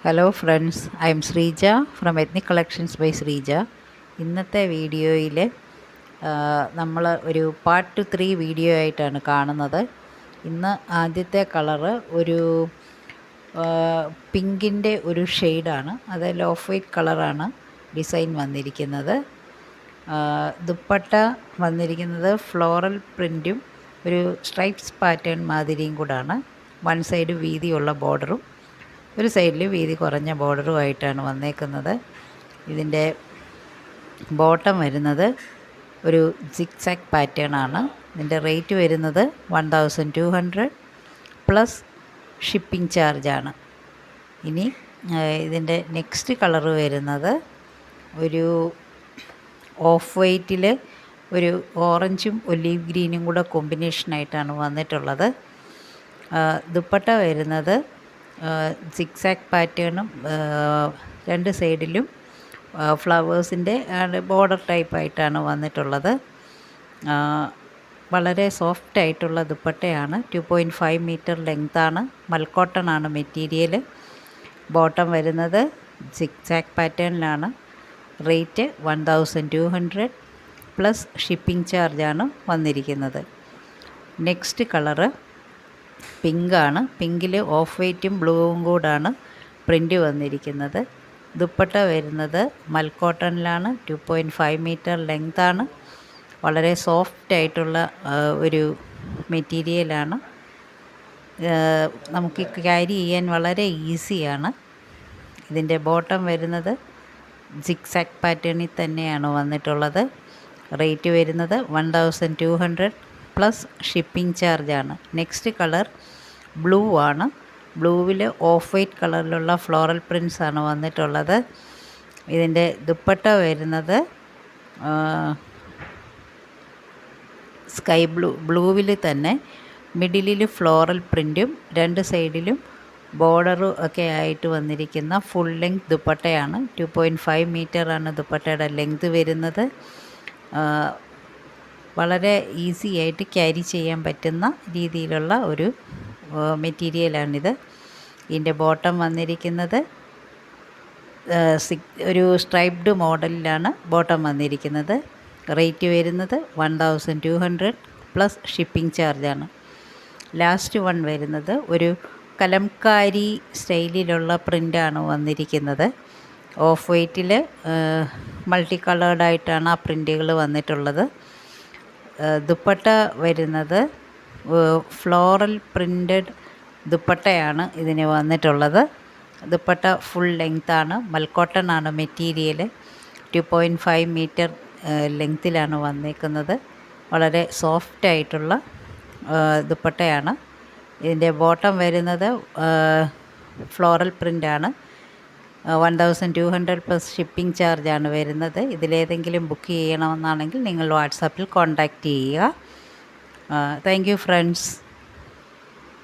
Hello friends, I am Sreeja from ethnic collections by Sreeja. ഇന്നത്തെ വീഡിയോയിൽ നമ്മൾ ഒരു പാർട്ട് 3 വീഡിയോ ആയിട്ടാണ് കാണുന്നത്. ഇന്ന് ആദ്യത്തെ കളറ് ഒരു പിങ്കിൻ്റെ ഒരു ഷെയ്ഡാണ്. അത് ഓഫ് വൈറ്റ് കളറാണ് ഡിസൈൻ വന്നിരിക്കുന്നത്. ദുപ്പട്ട വന്നിരിക്കുന്നത് ഫ്ലോറൽ പ്രിൻറ്റും ഒരു സ്ട്രൈപ്സ് പാറ്റേൺ മാതിരിയും കൂടാണ്. വൺ സൈഡ് വീതിയുള്ള ബോർഡറും ഒരു സൈഡിൽ വീതി കുറഞ്ഞ ബോർഡറുമായിട്ടാണ് വന്നേക്കുന്നത്. ഇതിൻ്റെ ബോട്ടം വരുന്നത് ഒരു സിക്സാക് പാറ്റേൺ ആണ്. ഇതിൻ്റെ റേറ്റ് വരുന്നത് 1200 പ്ലസ് ഷിപ്പിംഗ് ചാർജാണ്. ഇനി ഇതിൻ്റെ നെക്സ്റ്റ് കളറ് വരുന്നത് ഒരു ഓഫ് വൈറ്റിൽ ഒരു ഓറഞ്ചും ഒലീവ് ഗ്രീനും കൂടെ കോമ്പിനേഷനായിട്ടാണ് വന്നിട്ടുള്ളത്. ദുപ്പട്ട വരുന്നത് സിക്സാക് പാറ്റേണും രണ്ട് സൈഡിലും ഫ്ലവേഴ്സിൻ്റെ ബോർഡർ ടൈപ്പായിട്ടാണ് വന്നിട്ടുള്ളത്. വളരെ സോഫ്റ്റായിട്ടുള്ള ദുപ്പട്ടയാണ്. 2.5 മീറ്റർ ലെങ്താണ്. മൽക്കോട്ടൺ ആണ് മെറ്റീരിയൽ. ബോട്ടം വരുന്നത് സിക്സാക് പാറ്റേണിലാണ്. റേറ്റ് 1200 പ്ലസ് ഷിപ്പിംഗ് ചാർജാണ് വന്നിരിക്കുന്നത്. നെക്സ്റ്റ് കളറ് പിങ്കാണ്. പിങ്കിൽ ഓഫ് വൈറ്റും ബ്ലൂവും കൂടാണ് പ്രിൻ്റ് വന്നിരിക്കുന്നത്. ദുപ്പട്ട വരുന്നത് മൽക്കോട്ടണിലാണ്. 2.5 മീറ്റർ ലെങ്താണ്. വളരെ സോഫ്റ്റായിട്ടുള്ള ഒരു മെറ്റീരിയലാണ്. നമുക്ക് ക്യാരി ചെയ്യാൻ വളരെ ഈസിയാണ്. ഇതിൻ്റെ ബോട്ടം വരുന്നത് സിക്സാക് പാറ്റേണിൽ തന്നെയാണ് വന്നിട്ടുള്ളത്. റേറ്റ് വരുന്നത് 1200 പ്ലസ് ഷിപ്പിംഗ് ചാർജാണ്. നെക്സ്റ്റ് കളർ ബ്ലൂ ആണ്. ബ്ലൂവിൽ ഓഫ് വൈറ്റ് കളറിലുള്ള ഫ്ലോറൽ പ്രിൻറ്റ്സ് ആണ് വന്നിട്ടുള്ളത്. ഇതിൻ്റെ ദുപ്പട്ട വരുന്നത് സ്കൈ ബ്ലൂവിൽ തന്നെ മിഡിലിൽ ഫ്ലോറൽ പ്രിൻറ്റും രണ്ട് സൈഡിലും ബോർഡറും ഒക്കെ ആയിട്ട് വന്നിരിക്കുന്ന ഫുൾ ലെങ്ത് ദുപ്പട്ടയാണ്. 2.5 മീറ്ററാണ് ദുപ്പട്ടയുടെ ലെങ്ത് വരുന്നത്. വളരെ ഈസി ആയിട്ട് ക്യാരി ചെയ്യാൻ പറ്റുന്ന രീതിയിലുള്ള ഒരു മെറ്റീരിയലാണിത്. ഇതിൻ്റെ ബോട്ടം വന്നിരിക്കുന്നത് ഒരു സ്ട്രൈപ്ഡ് മോഡലിലാണ് ബോട്ടം വന്നിരിക്കുന്നത്. റേറ്റ് വരുന്നത് 1200 പ്ലസ് ഷിപ്പിംഗ് ചാർജാണ്. ലാസ്റ്റ് വൺ വരുന്നത് ഒരു കലംകാരി സ്റ്റൈലിലുള്ള പ്രിൻ്റാണ് വന്നിരിക്കുന്നത്. ഓഫ് വൈറ്റിൽ മൾട്ടി കളേർഡായിട്ടാണ് ആ പ്രിൻ്റുകൾ വന്നിട്ടുള്ളത്. ദുപ്പട്ട വരുന്നത് ഫ്ലോറൽ പ്രിൻറ്റഡ് ദുപ്പട്ടയാണ് ഇതിന് വന്നിട്ടുള്ളത്. ദുപ്പട്ട ഫുൾ ലെങ്താണ്. മൽക്കോട്ടൺ ആണ് മെറ്റീരിയൽ. 2.5 മീറ്റർ ലെങ്ത്തിലാണ് വന്നേക്കുന്നത്. വളരെ സോഫ്റ്റായിട്ടുള്ള ദുപ്പട്ടയാണ്. ഇതിൻ്റെ ബോട്ടം വരുന്നത് ഫ്ലോറൽ പ്രിൻ്റാണ്. 1200 പ്ലസ് ഷിപ്പിംഗ് ചാർജാണ് വരുന്നത്. ഇതിലേതെങ്കിലും ബുക്ക് ചെയ്യണമെന്നാണെങ്കിൽ നിങ്ങൾ വാട്സാപ്പിൽ കോൺടാക്റ്റ് ചെയ്യുക. Thank you friends.